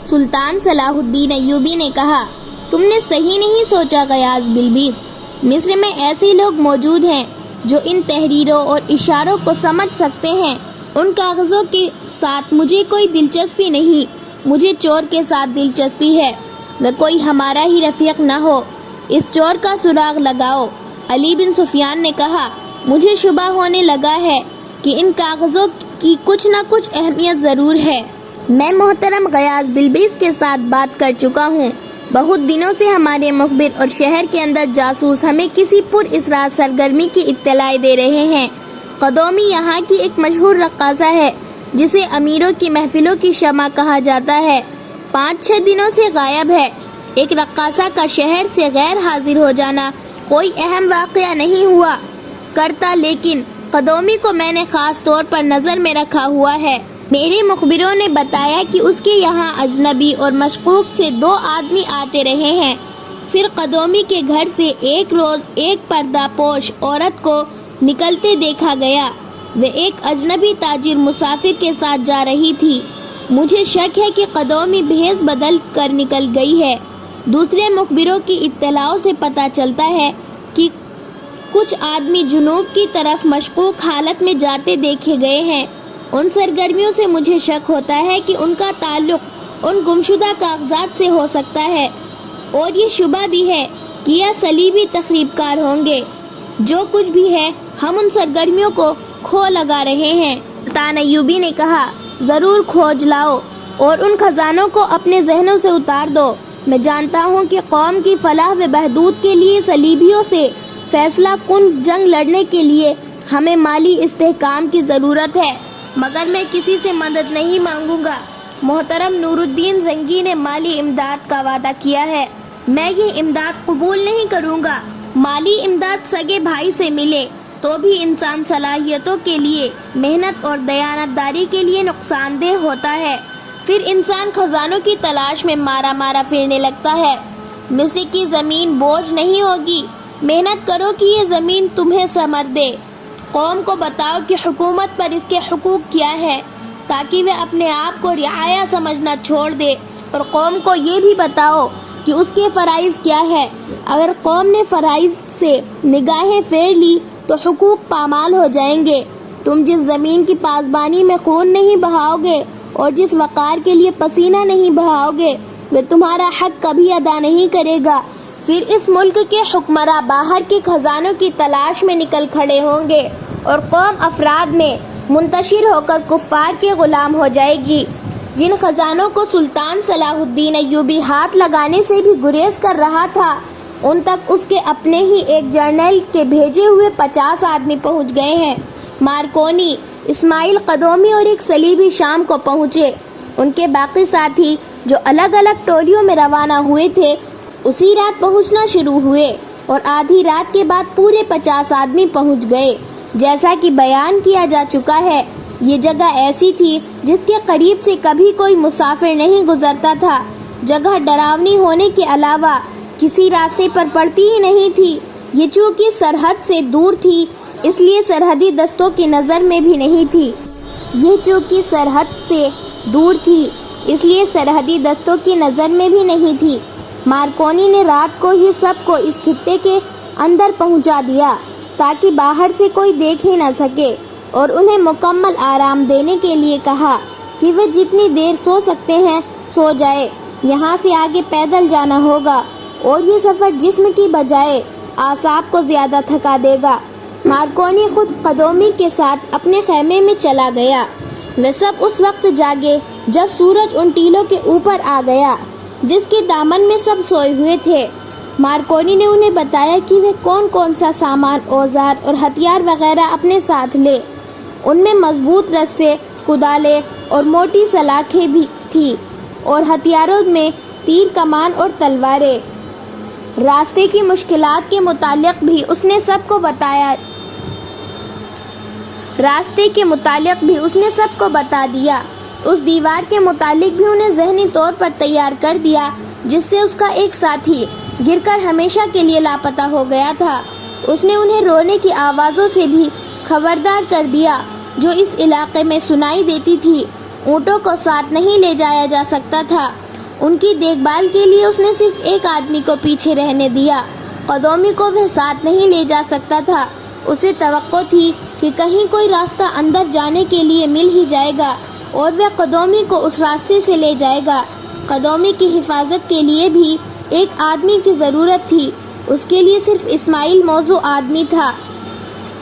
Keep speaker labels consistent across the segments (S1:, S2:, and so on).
S1: سلطان صلاح الدین ایوبی نے کہا، تم نے صحیح نہیں سوچا غیاث بلبیس، مصر میں ایسے لوگ موجود ہیں جو ان تحریروں اور اشاروں کو سمجھ سکتے ہیں۔ ان کاغذوں کے ساتھ مجھے کوئی دلچسپی نہیں، مجھے چور کے ساتھ دلچسپی ہے، وہ کوئی ہمارا ہی رفیق نہ ہو، اس چور کا سراغ لگاؤ۔ علی بن سفیان نے کہا، مجھے شبہ ہونے لگا ہے کہ ان کاغذوں کی کچھ نہ کچھ اہمیت ضرور ہے۔ میں محترم غیاث بلبیس کے ساتھ بات کر چکا ہوں، بہت دنوں سے ہمارے مخبر اور شہر کے اندر جاسوس ہمیں کسی پر اسرار سرگرمی کی اطلاع دے رہے ہیں۔ قدومی یہاں کی ایک مشہور رقاصہ ہے جسے امیروں کی محفلوں کی شمع کہا جاتا ہے، 5-6 دنوں سے غائب ہے۔ ایک رقاصہ کا شہر سے غیر حاضر ہو جانا کوئی اہم واقعہ نہیں ہوا کرتا، لیکن قدومی کو میں نے خاص طور پر نظر میں رکھا ہوا ہے۔ میرے مخبروں نے بتایا کہ اس کے یہاں اجنبی اور مشکوک سے 2 آدمی آتے رہے ہیں۔ پھر قدومی کے گھر سے ایک روز ایک پردہ پوش عورت کو نکلتے دیکھا گیا، وہ ایک اجنبی تاجر مسافر کے ساتھ جا رہی تھی۔ مجھے شک ہے کہ قدومی بھیس بدل کر نکل گئی ہے۔ دوسرے مخبروں کی اطلاعوں سے پتہ چلتا ہے کہ کچھ آدمی جنوب کی طرف مشکوک حالت میں جاتے دیکھے گئے ہیں۔ ان سرگرمیوں سے مجھے شک ہوتا ہے کہ ان کا تعلق ان گمشدہ کاغذات سے ہو سکتا ہے، اور یہ شبہ بھی ہے کہ یہ صلیبی تخریب کار ہوں گے۔ جو کچھ بھی ہے، ہم ان سرگرمیوں کو کھو لگا رہے ہیں۔ سلطان ایوبی نے کہا، ضرور کھوج لاؤ اور ان خزانوں کو اپنے ذہنوں سے اتار دو۔ میں جانتا ہوں کہ قوم کی فلاح و بہبود کے لیے صلیبیوں سے فیصلہ کن جنگ لڑنے کے لیے ہمیں مالی استحکام کی ضرورت ہے، مگر میں کسی سے مدد نہیں مانگوں گا۔ محترم نور الدین زنگی نے مالی امداد کا وعدہ کیا ہے، میں یہ امداد قبول نہیں کروں گا۔ مالی امداد سگے بھائی سے ملے تو بھی انسان صلاحیتوں کے لیے، محنت اور دیانت داری کے لیے نقصان دہ ہوتا ہے، پھر انسان خزانوں کی تلاش میں مارا مارا پھرنے لگتا ہے۔ مصر کی زمین بوجھ نہیں ہوگی، محنت کرو کہ یہ زمین تمہیں ثمر دے۔ قوم کو بتاؤ کہ حکومت پر اس کے حقوق کیا ہے، تاکہ وہ اپنے آپ کو رعایا سمجھنا چھوڑ دے، اور قوم کو یہ بھی بتاؤ کہ اس کے فرائض کیا ہے۔ اگر قوم نے فرائض سے نگاہیں پھیر لی تو حقوق پامال ہو جائیں گے۔ تم جس زمین کی پاسبانی میں خون نہیں بہاؤ گے اور جس وقار کے لیے پسینہ نہیں بہاؤ گے، وہ تمہارا حق کبھی ادا نہیں کرے گا۔ پھر اس ملک کے حکمراں باہر کے خزانوں کی تلاش میں نکل کھڑے ہوں گے، اور قوم افراد میں منتشر ہو کر کفار کے غلام ہو جائے گی۔ جن خزانوں کو سلطان صلاح الدین ایوبی ہاتھ لگانے سے بھی گریز کر رہا تھا، ان تک اس کے اپنے ہی ایک جرنیل کے بھیجے ہوئے 50 آدمی پہنچ گئے ہیں۔ مارکونی، اسماعیل قدومی اور ایک صلیبی شام کو پہنچے۔ ان کے باقی ساتھی جو الگ الگ ٹولیوں میں روانہ ہوئے تھے، اسی رات پہنچنا شروع ہوئے، اور آدھی رات کے بعد پورے 50 آدمی پہنچ گئے۔ جیسا کہ بیان کیا جا چکا ہے، یہ جگہ ایسی تھی جس کے قریب سے کبھی کوئی مسافر نہیں گزرتا تھا۔ جگہ ڈراؤنی ہونے کے علاوہ کسی راستے پر پڑتی ہی نہیں تھی۔ یہ چونکہ سرحد سے دور تھی، اس لیے سرحدی دستوں کی نظر میں بھی نہیں تھی۔ مارکونی نے رات کو ہی سب کو اس خطے کے اندر پہنچا دیا تاکہ باہر سے کوئی دیکھ ہی نہ سکے، اور انہیں مکمل آرام دینے کے لیے کہا کہ وہ جتنی دیر سو سکتے ہیں سو جائے۔ یہاں سے آگے پیدل جانا ہوگا، اور یہ سفر جسم کی بجائے اعصاب کو زیادہ تھکا دے گا۔ مارکونی خود قدومی کے ساتھ اپنے خیمے میں چلا گیا۔ وہ سب اس وقت جاگے جب سورج ان ٹیلوں کے اوپر آ گیا جس کے دامن میں سب سوئے ہوئے تھے۔ مارکونی نے انہیں بتایا کہ وہ کون سا سامان، اوزار اور ہتھیار وغیرہ اپنے ساتھ لے۔ ان میں مضبوط رسے، کدالیں اور موٹی سلاخیں بھی تھی، اور ہتھیاروں میں تیر کمان اور تلواریں۔ راستے کی مشکلات کے متعلق بھی اس نے سب کو بتا دیا۔ اس دیوار کے متعلق بھی انہیں ذہنی طور پر تیار کر دیا جس سے اس کا ایک ساتھی گر کر ہمیشہ کے لیے لاپتہ ہو گیا تھا۔ اس نے انہیں رونے کی آوازوں سے بھی خبردار کر دیا جو اس علاقے میں سنائی دیتی تھی۔ اونٹوں کو ساتھ نہیں لے جایا جا سکتا تھا، ان کی دیکھ بھال کے لیے اس نے صرف ایک آدمی کو پیچھے رہنے دیا۔ قدومی کو وہ ساتھ نہیں لے جا سکتا تھا۔ اسے توقع تھی کہ کہیں کوئی راستہ اندر جانے کے لیے مل ہی جائے گا اور وہ قدومی کو اس راستے سے لے جائے گا۔ قدومی کی حفاظت کے لیے بھی ایک آدمی کی ضرورت تھی۔ اس کے لیے صرف اسماعیل موزوں آدمی تھا۔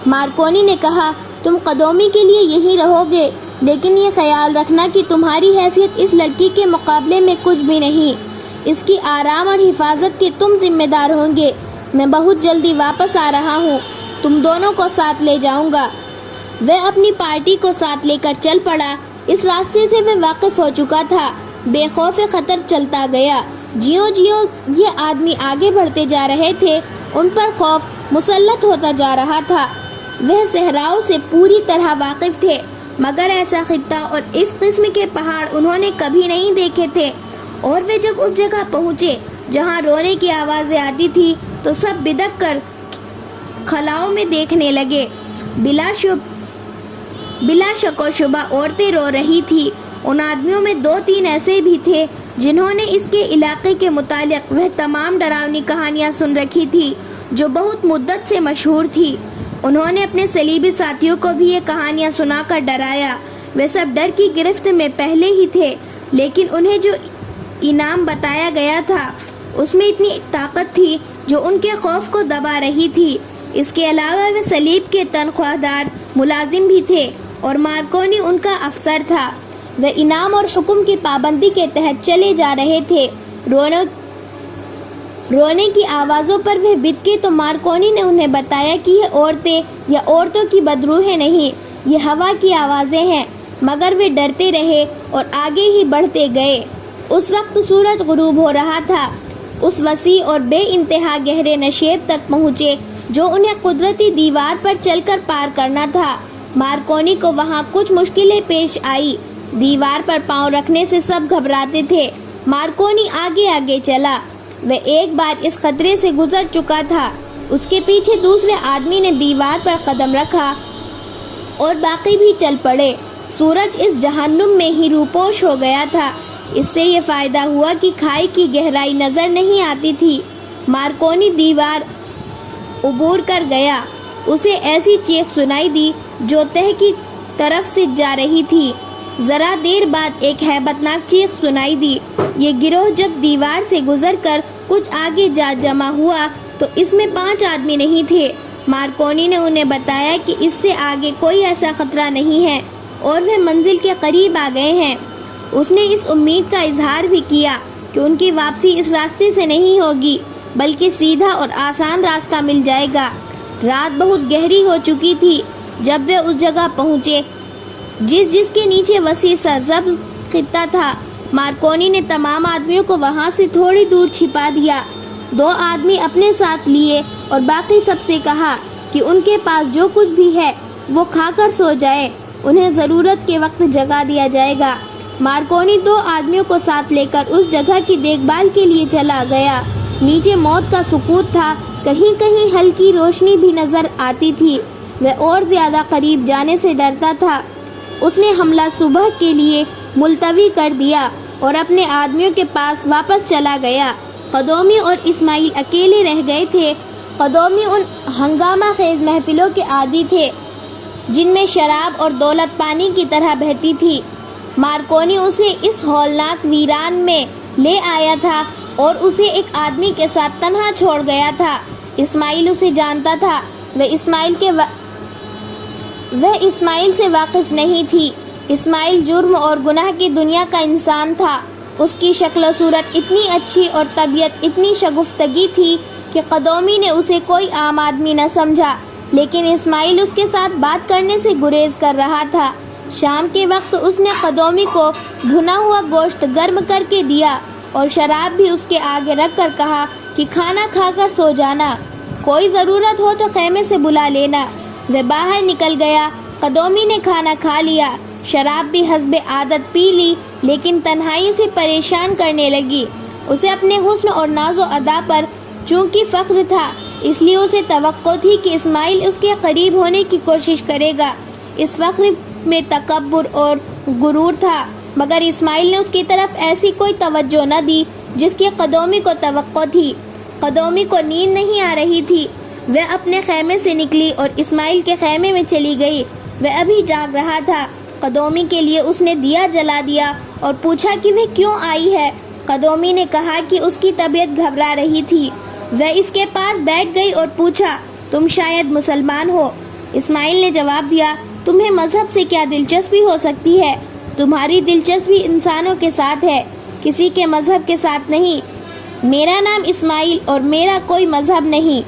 S1: مارکونی نے کہا، تم قدومی کے لیے یہی رہو گے، لیکن یہ خیال رکھنا کہ تمہاری حیثیت اس لڑکی کے مقابلے میں کچھ بھی نہیں۔ اس کی آرام اور حفاظت کے تم ذمہ دار ہوں گے۔ میں بہت جلدی واپس آ رہا ہوں، تم دونوں کو ساتھ لے جاؤں گا۔ وہ اپنی پارٹی کو ساتھ لے کر چل پڑا۔ اس راستے سے وہ واقف ہو چکا تھا۔ بے خوف خطر چلتا گیا۔ جیوں جیوں یہ آدمی آگے بڑھتے جا رہے تھے، ان پر خوف مسلط ہوتا جا رہا تھا۔ وہ صحراؤں سے پوری طرح واقف تھے، مگر ایسا خطہ اور اس قسم کے پہاڑ انہوں نے کبھی نہیں دیکھے تھے۔ اور وہ جب اس جگہ پہنچے جہاں رونے کی آوازیں آتی تھی تو سب بدک کر خلاؤں میں دیکھنے لگے۔ بلا شک و شبہ عورتیں رو رہی تھی۔ ان آدمیوں میں 2-3 ایسے بھی تھے جنہوں نے اس کے علاقے کے متعلق وہ تمام ڈراؤنی کہانیاں سن رکھی تھی جو بہت مدت سے مشہور تھی۔ انہوں نے اپنے صلیبی ساتھیوں کو بھی یہ کہانیاں سنا کر ڈرایا۔ وہ سب ڈر کی گرفت میں پہلے ہی تھے، لیکن انہیں جو انعام بتایا گیا تھا اس میں اتنی طاقت تھی جو ان کے خوف کو دبا رہی تھی۔ اس کے علاوہ وہ صلیب کے تنخواہ دار ملازم بھی تھے اور مارکونی ان کا افسر تھا۔ وہ انعام اور حکم کی پابندی کے تحت چلے جا رہے تھے۔ رونے کی آوازوں پر وہ بت کے تو مارکونی نے انہیں بتایا کہ یہ عورتیں یا عورتوں کی بدروہیں نہیں، یہ ہوا کی آوازیں ہیں، مگر وہ ڈرتے رہے اور آگے ہی بڑھتے گئے۔ اس وقت سورج غروب ہو رہا تھا۔ اس وسیع اور بے انتہا گہرے نشیب تک پہنچے جو انہیں قدرتی دیوار پر چل کر پار کرنا تھا۔ مارکونی کو وہاں کچھ مشکلیں پیش آئی۔ دیوار پر پاؤں رکھنے سے سب گھبراتے تھے۔ مارکونی آگے آگے چلا۔ وہ ایک بار اس خطرے سے گزر چکا تھا۔ اس کے پیچھے دوسرے آدمی نے دیوار پر قدم رکھا اور باقی بھی چل پڑے۔ سورج اس جہنم میں ہی روپوش ہو گیا تھا۔ اس سے یہ فائدہ ہوا کہ کھائی کی گہرائی نظر نہیں آتی تھی۔ مارکونی دیوار عبور کر گیا۔ اسے ایسی چیخ سنائی دی جو تہہ کی طرف سے جا رہی تھی۔ ذرا دیر بعد ایک ہیبت ناک چیخ سنائی دی۔ یہ گروہ جب دیوار سے گزر کر کچھ آگے جا جمع ہوا تو اس میں 5 آدمی نہیں تھے۔ مارکونی نے انہیں بتایا کہ اس سے آگے کوئی ایسا خطرہ نہیں ہے اور وہ منزل کے قریب آ گئے ہیں۔ اس نے اس امید کا اظہار بھی کیا کہ ان کی واپسی اس راستے سے نہیں ہوگی بلکہ سیدھا اور آسان راستہ مل جائے گا۔ رات بہت گہری ہو چکی تھی جب وہ اس جگہ پہنچے جس کے نیچے وسیع سرسبز خطہ تھا۔ مارکونی نے تمام آدمیوں کو وہاں سے تھوڑی دور چھپا دیا۔ 2 آدمی اپنے ساتھ لیے اور باقی سب سے کہا کہ ان کے پاس جو کچھ بھی ہے وہ کھا کر سو جائے، انہیں ضرورت کے وقت جگا دیا جائے گا۔ مارکونی 2 آدمیوں کو ساتھ لے کر اس جگہ کی دیکھ بھال کے لیے چلا گیا۔ نیچے موت کا سکوت تھا، کہیں کہیں ہلکی روشنی بھی نظر آتی تھی۔ وہ اور زیادہ قریب جانے سے ڈرتا تھا۔ اس نے حملہ صبح کے لیے ملتوی کر دیا اور اپنے آدمیوں کے پاس واپس چلا گیا۔ قدومی اور اسماعیل اکیلے رہ گئے تھے۔ قدومی ان ہنگامہ خیز محفلوں کے عادی تھے جن میں شراب اور دولت پانی کی طرح بہتی تھی۔ مارکونی اسے اس ہولناک ویران میں لے آیا تھا اور اسے ایک آدمی کے ساتھ تنہا چھوڑ گیا تھا۔ اسماعیل اسے جانتا تھا۔ وہ اسماعیل سے واقف نہیں تھی۔ اسماعیل جرم اور گناہ کی دنیا کا انسان تھا۔ اس کی شکل و صورت اتنی اچھی اور طبیعت اتنی شگفتگی تھی کہ قدومی نے اسے کوئی عام آدمی نہ سمجھا، لیکن اسماعیل اس کے ساتھ بات کرنے سے گریز کر رہا تھا۔ شام کے وقت اس نے قدومی کو بھنا ہوا گوشت گرم کر کے دیا اور شراب بھی اس کے آگے رکھ کر کہا کہ کھانا کھا کر سو جانا، کوئی ضرورت ہو تو خیمے سے بلا لینا۔ وہ باہر نکل گیا۔ قدومی نے کھانا کھا لیا، شراب بھی حسب عادت پی لی، لیکن تنہائی سے پریشان کرنے لگی۔ اسے اپنے حسن اور ناز و ادا پر چونکہ فخر تھا، اس لیے اسے توقع تھی کہ اسماعیل اس کے قریب ہونے کی کوشش کرے گا۔ اس فخر میں تکبر اور غرور تھا۔ مگر اسماعیل نے اس کی طرف ایسی کوئی توجہ نہ دی جس کی قدومی کو توقع تھی۔ قدومی کو نیند نہیں آ رہی تھی۔ وہ اپنے خیمے سے نکلی اور اسماعیل کے خیمے میں چلی گئی۔ وہ ابھی جاگ رہا تھا۔ قدومی کے لیے اس نے دیا جلا دیا اور پوچھا کہ وہ کیوں آئی ہے۔ قدومی نے کہا کہ اس کی طبیعت گھبرا رہی تھی۔ وہ اس کے پاس بیٹھ گئی اور پوچھا، تم شاید مسلمان ہو؟ اسماعیل نے جواب دیا، تمہیں مذہب سے کیا دلچسپی ہو سکتی ہے؟ تمہاری دلچسپی انسانوں کے ساتھ ہے، کسی کے مذہب کے ساتھ نہیں۔ میرا نام اسماعیل اور میرا کوئی مذہب نہیں۔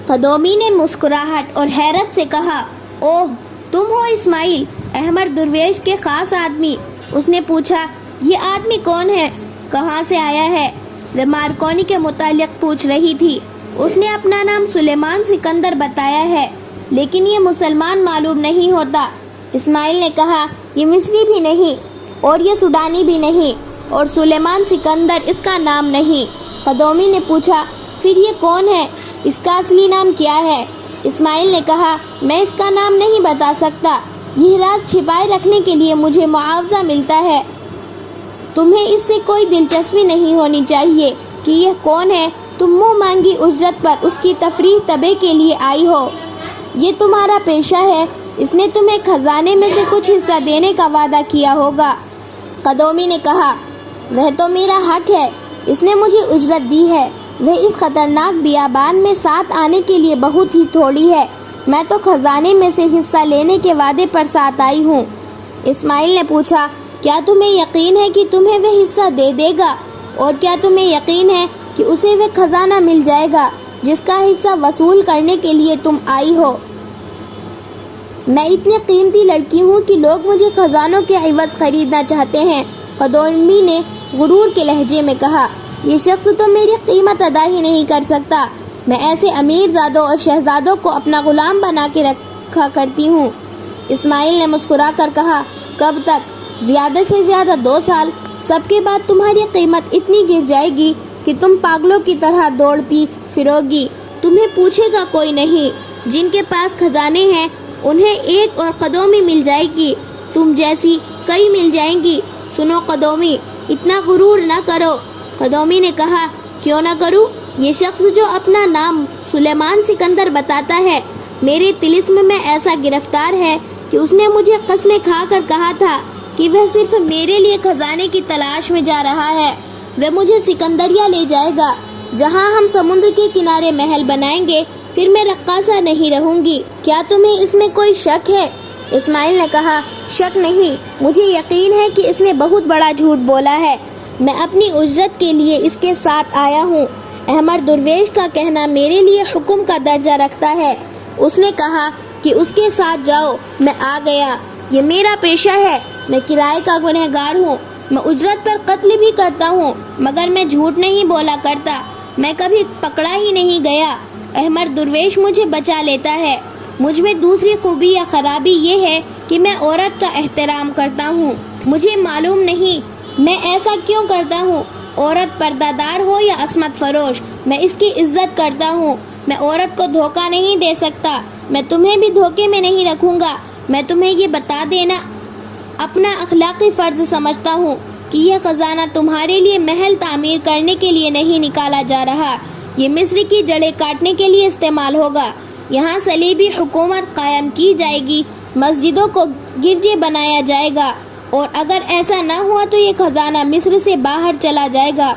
S1: قدومی نے مسکراہٹ اور حیرت سے کہا، اوہ تم ہو اسماعیل، احمد درویش کے خاص آدمی۔ اس نے پوچھا، یہ آدمی کون ہے؟ کہاں سے آیا ہے؟ وہ مارکونی کے متعلق پوچھ رہی تھی۔ اس نے اپنا نام سلیمان سکندر بتایا ہے، لیکن یہ مسلمان معلوم نہیں ہوتا۔ اسماعیل نے کہا، یہ مصری بھی نہیں اور یہ سوڈانی بھی نہیں اور سلیمان سکندر اس کا نام نہیں۔ قدومی نے پوچھا، پھر یہ کون ہے؟ اس کا اصلی نام کیا ہے؟ اسماعیل نے کہا، میں اس کا نام نہیں بتا سکتا، یہ راز چھپائے رکھنے کے لیے مجھے معاوضہ ملتا ہے۔ تمہیں اس سے کوئی دلچسپی نہیں ہونی چاہیے کہ یہ کون ہے۔ تم منہ مانگی اجرت پر اس کی تفریح طبع کے لیے آئی ہو۔ یہ تمہارا پیشہ ہے۔ اس نے تمہیں خزانے میں سے کچھ حصہ دینے کا وعدہ کیا ہوگا۔ قدومی نے کہا، وہ تو میرا حق ہے، اس نے مجھے اجرت دی ہے۔ وہ اس خطرناک بیابان میں ساتھ آنے کے لیے بہت ہی تھوڑی ہے۔ میں تو خزانے میں سے حصہ لینے کے وعدے پر ساتھ آئی ہوں۔ اسماعیل نے پوچھا، کیا تمہیں یقین ہے کہ تمہیں وہ حصہ دے دے گا؟ اور کیا تمہیں یقین ہے کہ اسے وہ خزانہ مل جائے گا جس کا حصہ وصول کرنے کے لیے تم آئی ہو؟ میں اتنی قیمتی لڑکی ہوں کہ لوگ مجھے خزانوں کے عوض خریدنا چاہتے ہیں۔ قدومی نے غرور کے لہجے میں کہا، یہ شخص تو میری قیمت ادا ہی نہیں کر سکتا۔ میں ایسے امیر زادوں اور شہزادوں کو اپنا غلام بنا کے رکھا کرتی ہوں۔ اسماعیل نے مسکرا کر کہا، کب تک؟ زیادہ سے زیادہ 2 سال۔ سب کے بعد تمہاری قیمت اتنی گر جائے گی کہ تم پاگلوں کی طرح دوڑتی پھروگی۔ تمہیں پوچھے گا کوئی نہیں۔ جن کے پاس خزانے ہیں انہیں ایک اور قدومی مل جائے گی، تم جیسی کئی مل جائیں گی۔ سنو قدومی، اتنا غرور نہ کرو۔ قدومی نے کہا، کیوں نہ کروں؟ یہ شخص جو اپنا نام سلیمان سکندر بتاتا ہے، میرے طلسم میں ایسا گرفتار ہے کہ اس نے مجھے قسمیں کھا کر کہا تھا کہ وہ صرف میرے لیے خزانے کی تلاش میں جا رہا ہے۔ وہ مجھے سکندریہ لے جائے گا، جہاں ہم سمندر کے کنارے محل بنائیں گے۔ پھر میں رقاصہ نہیں رہوں گی۔ کیا تمہیں اس میں کوئی شک ہے؟ اسماعیل نے کہا، شک نہیں، مجھے یقین ہے کہ اس نے بہت بڑا جھوٹ بولا ہے۔ میں اپنی اجرت کے لیے اس کے ساتھ آیا ہوں۔ احمد درویش کا کہنا میرے لیے حکم کا درجہ رکھتا ہے۔ اس نے کہا کہ اس کے ساتھ جاؤ۔ میں آ گیا۔ یہ میرا پیشہ ہے۔ میں کرائے کا گنہگار ہوں۔ میں اجرت پر قتل بھی کرتا ہوں، مگر میں جھوٹ نہیں بولا کرتا۔ میں کبھی پکڑا ہی نہیں گیا۔ احمد درویش مجھے بچا لیتا ہے۔ مجھ میں دوسری خوبی یا خرابی یہ ہے کہ میں عورت کا احترام کرتا ہوں۔ مجھے معلوم نہیں میں ایسا کیوں کرتا ہوں۔ عورت پردہ دار ہو یا عصمت فروش، میں اس کی عزت کرتا ہوں۔ میں عورت کو دھوکہ نہیں دے سکتا۔ میں تمہیں بھی دھوکے میں نہیں رکھوں گا۔ میں تمہیں یہ بتا دینا اپنا اخلاقی فرض سمجھتا ہوں کہ یہ خزانہ تمہارے لیے محل تعمیر کرنے کے لیے نہیں نکالا جا رہا، یہ مصر کی جڑیں کاٹنے کے لیے استعمال ہوگا۔ یہاں صلیبی حکومت قائم کی جائے گی، مسجدوں کو گرجے بنایا جائے گا، اور اگر ایسا نہ ہوا تو یہ خزانہ مصر سے باہر چلا جائے گا۔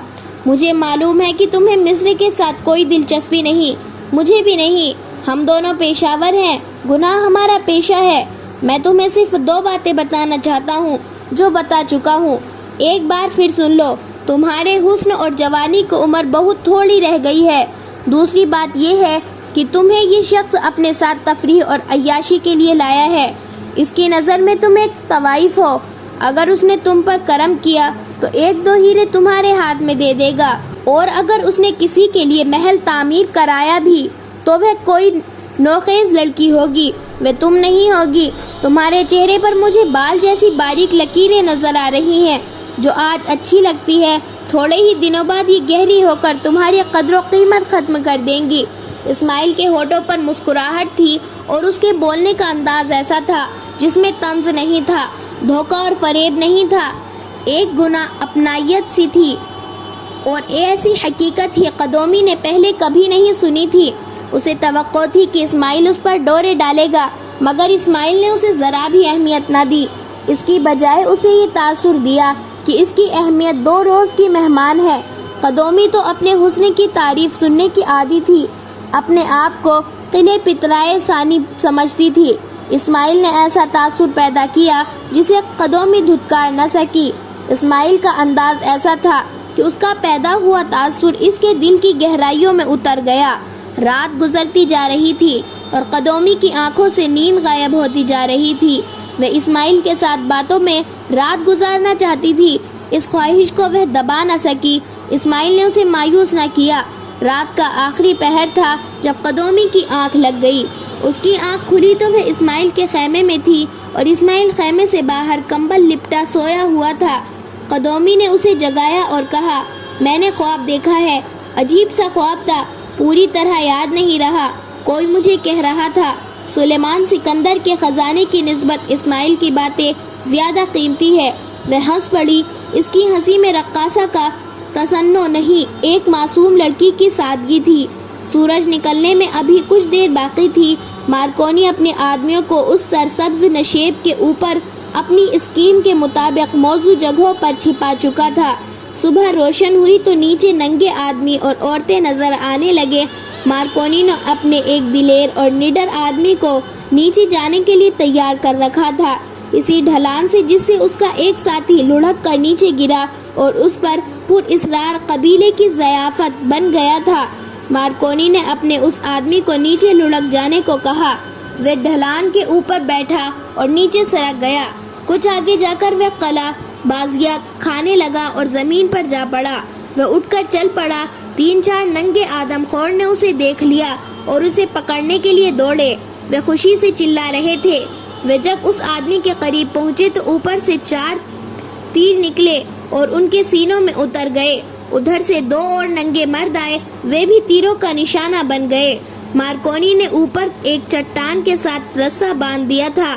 S1: مجھے معلوم ہے کہ تمہیں مصر کے ساتھ کوئی دلچسپی نہیں، مجھے بھی نہیں۔ ہم دونوں پیشہ ور ہیں، گناہ ہمارا پیشہ ہے۔ میں تمہیں صرف 2 باتیں بتانا چاہتا ہوں جو بتا چکا ہوں۔ ایک بار پھر سن لو، تمہارے حسن اور جوانی کی عمر بہت تھوڑی رہ گئی ہے۔ دوسری بات یہ ہے کہ تمہیں یہ شخص اپنے ساتھ تفریح اور عیاشی کے لیے لایا ہے۔ اس کی نظر میں تم ایک طوائف ہو۔ اگر اس نے تم پر کرم کیا تو 1-2 ہیرے تمہارے ہاتھ میں دے دے گا، اور اگر اس نے کسی کے لیے محل تعمیر کرایا بھی تو وہ کوئی نوخیز لڑکی ہوگی، وہ تم نہیں ہوگی۔ تمہارے چہرے پر مجھے بال جیسی باریک لکیریں نظر آ رہی ہیں جو آج اچھی لگتی ہے، تھوڑے ہی دنوں بعد یہ گہری ہو کر تمہاری قدر و قیمت ختم کر دیں گی۔ اسماعیل کے ہونٹوں پر مسکراہٹ تھی اور اس کے بولنے کا انداز ایسا تھا جس میں طنز نہیں تھا۔ دھوکہ اور فریب نہیں تھا، ایک گناہ اپنائیت سی تھی، اور ایسی حقیقت ہی قدومی نے پہلے کبھی نہیں سنی تھی۔ اسے توقع تھی کہ اسماعیل اس پر ڈورے ڈالے گا، مگر اسماعیل نے اسے ذرا بھی اہمیت نہ دی، اس کی بجائے اسے یہ تاثر دیا کہ اس کی اہمیت 2 روز کی مہمان ہے۔ قدومی تو اپنے حسن کی تعریف سننے کی عادی تھی، اپنے آپ کو قلعے پترائے ثانی سمجھتی تھی۔ اسماعیل نے ایسا تاثر پیدا کیا جسے قدومی دھتکار نہ سکی۔ اسماعیل کا انداز ایسا تھا کہ اس کا پیدا ہوا تاثر اس کے دل کی گہرائیوں میں اتر گیا۔ رات گزرتی جا رہی تھی اور قدومی کی آنکھوں سے نیند غائب ہوتی جا رہی تھی۔ وہ اسماعیل کے ساتھ باتوں میں رات گزارنا چاہتی تھی، اس خواہش کو وہ دبا نہ سکی۔ اسماعیل نے اسے مایوس نہ کیا۔ رات کا آخری پہر تھا جب قدومی کی آنکھ لگ گئی۔ اس کی آنکھ کھلی تو وہ اسماعیل کے خیمے میں تھی اور اسماعیل خیمے سے باہر کمبل لپٹا سویا ہوا تھا۔ قدومی نے اسے جگایا اور کہا، میں نے خواب دیکھا ہے، عجیب سا خواب تھا، پوری طرح یاد نہیں رہا، کوئی مجھے کہہ رہا تھا سلیمان سکندر کے خزانے کی نسبت اسماعیل کی باتیں زیادہ قیمتی ہے۔ وہ ہنس پڑی۔ اس کی ہنسی میں رقاصہ کا تصنع نہیں، ایک معصوم لڑکی کی سادگی تھی۔ سورج نکلنے میں ابھی کچھ دیر باقی تھی۔ مارکونی اپنے آدمیوں کو اس سرسبز نشیب کے اوپر اپنی اسکیم کے مطابق موزوں جگہوں پر چھپا چکا تھا۔ صبح روشن ہوئی تو نیچے ننگے آدمی اور عورتیں نظر آنے لگے۔ مارکونی نے اپنے ایک دلیر اور نڈر آدمی کو نیچے جانے کے لیے تیار کر رکھا تھا، اسی ڈھلان سے جس سے اس کا ایک ساتھی لڑھک کر نیچے گرا اور اس پر پر اصرار قبیلے کی ضیافت بن گیا تھا۔ مارکونی نے اپنے اس آدمی کو نیچے لڑھک جانے کو کہا۔ وہ ڈھلان کے اوپر بیٹھا اور نیچے سرک گیا۔ کچھ آگے جا کر وہ قلع بازیاں کھانے لگا اور زمین پر جا پڑا۔ وہ اٹھ کر چل پڑا۔ 3-4 ننگے آدم خور نے اسے دیکھ لیا اور اسے پکڑنے کے لیے دوڑے۔ وہ خوشی سے چلا رہے تھے۔ وہ جب اس آدمی کے قریب پہنچے تو اوپر سے 4 تیر نکلے اور ان کے سینوں میں اتر گئے۔ ادھر سے 2 اور ننگے مرد آئے، وہ بھی تیروں کا نشانہ بن گئے۔ مارکونی نے اوپر ایک چٹان کے ساتھ رسا باندھ دیا تھا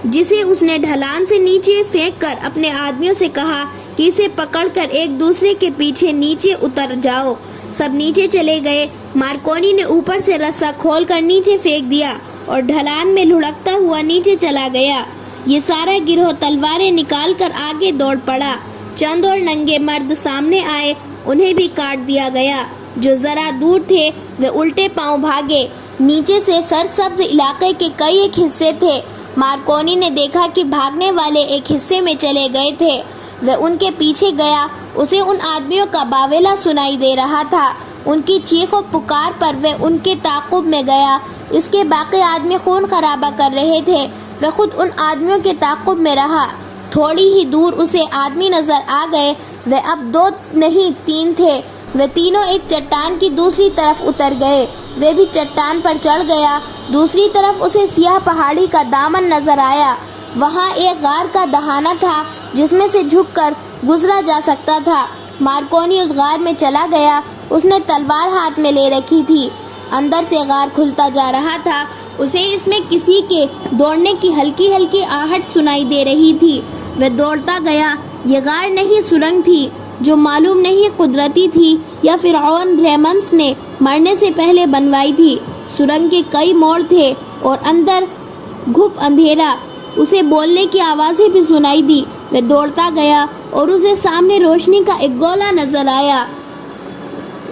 S1: جسے اس نے ڈھلان سے نیچے پھینک کر اپنے آدمیوں سے کہا کہ اسے پکڑ کر ایک دوسرے کے پیچھے نیچے اتر جاؤ۔ سب نیچے چلے گئے۔ مارکونی نے اوپر سے رسا کھول کر نیچے پھینک دیا اور ڈھلان میں لڑھکتا ہوا نیچے چلا گیا۔ یہ سارا گروہ تلواریں نکال کر آگے دوڑ پڑا۔ چند اور ننگے مرد سامنے آئے، انہیں بھی کاٹ دیا گیا۔ جو ذرا دور تھے وہ الٹے پاؤں بھاگے۔ نیچے سے سرسبز علاقے کے کئی ایک حصے تھے۔ مارکونی نے دیکھا کہ بھاگنے والے ایک حصے میں چلے گئے تھے۔ وہ ان کے پیچھے گیا۔ اسے ان آدمیوں کا باویلا سنائی دے رہا تھا۔ ان کی چیخ و پکار پر وہ ان کے تعاقب میں گیا۔ اس کے باقی آدمی خون خرابہ کر رہے تھے۔ وہ خود ان آدمیوں کے تعاقب میں رہا۔ تھوڑی ہی دور اسے آدمی نظر آ گئے۔ وہ اب 2 نہیں 3 تھے۔ وہ تینوں ایک چٹان کی دوسری طرف اتر گئے۔ وہ بھی چٹان پر چڑھ گیا۔ دوسری طرف اسے سیاہ پہاڑی کا دامن نظر آیا۔ وہاں ایک غار کا دہانہ تھا جس میں سے جھک کر گزرا جا سکتا تھا۔ مارکونی اس غار میں چلا گیا۔ اس نے تلوار ہاتھ میں لے رکھی تھی۔ اندر سے غار کھلتا جا رہا تھا۔ اسے اس میں کسی کے دوڑنے کی ہلکی ہلکی آہٹ سنائی دے رہی تھی۔ وہ دوڑتا گیا۔ یہ غار نہیں سرنگ تھی جو معلوم نہیں قدرتی تھی یا فرعون ریمنس نے مرنے سے پہلے بنوائی تھی۔ سرنگ کے کئی موڑ تھے اور اندر گھپ اندھیرا۔ اسے بولنے کی آوازیں بھی سنائی دی۔ وہ دوڑتا گیا اور اسے سامنے روشنی کا ایک گولا نظر آیا۔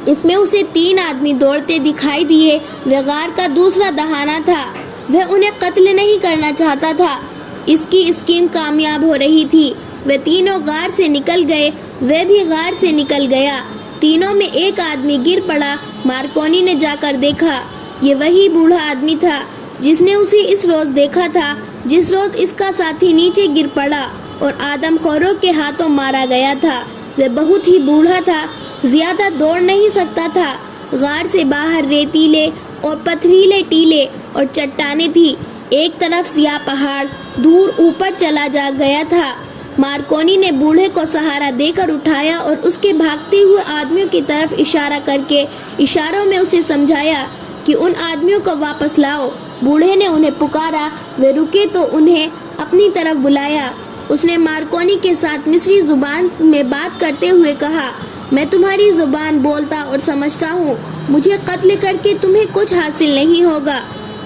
S1: اس میں اسے 3 آدمی دوڑتے دکھائی دیے۔ وہ غار کا دوسرا دہانہ تھا۔ وہ انہیں قتل نہیں کرنا چاہتا تھا۔ اس کی اسکیم کامیاب ہو رہی تھی۔ وہ تینوں غار سے نکل گئے۔ وہ بھی غار سے نکل گیا۔ تینوں میں ایک آدمی گر پڑا۔ مارکونی نے جا کر دیکھا۔ یہ وہی بوڑھا آدمی تھا جس نے اسے اس روز دیکھا تھا جس روز اس کا ساتھی نیچے گر پڑا اور آدم خوروں کے ہاتھوں مارا گیا تھا۔ وہ بہت ہی بوڑھا تھا، زیادہ دوڑ نہیں سکتا تھا۔ غار سے باہر ریتیلے اور پتھریلے ٹیلے اور چٹانیں تھی۔ ایک طرف سیاہ پہاڑ دور اوپر چلا جا گیا تھا۔ مارکونی نے بوڑھے کو سہارا دے کر اٹھایا اور اس کے بھاگتے ہوئے آدمیوں کی طرف اشارہ کر کے اشاروں میں اسے سمجھایا کہ ان آدمیوں کو واپس لاؤ۔ بوڑھے نے انہیں پکارا۔ وہ رکے تو انہیں اپنی طرف بلایا۔ اس نے مارکونی کے ساتھ مصری زبان میں بات کرتے ہوئے کہا، میں تمہاری زبان بولتا اور سمجھتا ہوں، مجھے قتل کر کے تمہیں کچھ حاصل نہیں ہوگا۔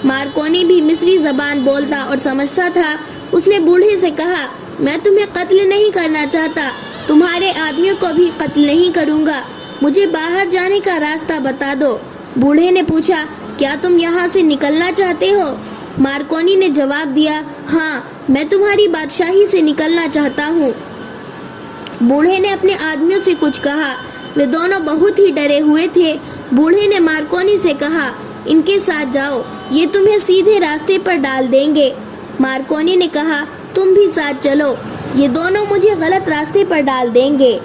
S1: مارکونی بھی مصری زبان بولتا اور سمجھتا تھا۔ اس نے بوڑھے سے کہا، میں تمہیں قتل نہیں کرنا چاہتا، تمہارے آدمیوں کو بھی قتل نہیں کروں گا، مجھے باہر جانے کا راستہ بتا دو۔ بوڑھے نے پوچھا، کیا تم یہاں سے نکلنا چاہتے ہو؟ مارکونی نے جواب دیا، ہاں، میں تمہاری بادشاہی سے نکلنا چاہتا ہوں۔ بوڑھے نے اپنے آدمیوں سے کچھ کہا، وہ دونوں بہت ہی ڈرے ہوئے تھے۔ بوڑھے نے مارکونی سے کہا، ان کے ساتھ جاؤ، یہ تمہیں سیدھے راستے پر ڈال دیں گے۔ مارکونی نے کہا، تم بھی ساتھ چلو، یہ دونوں مجھے غلط راستے پر ڈال دیں گے۔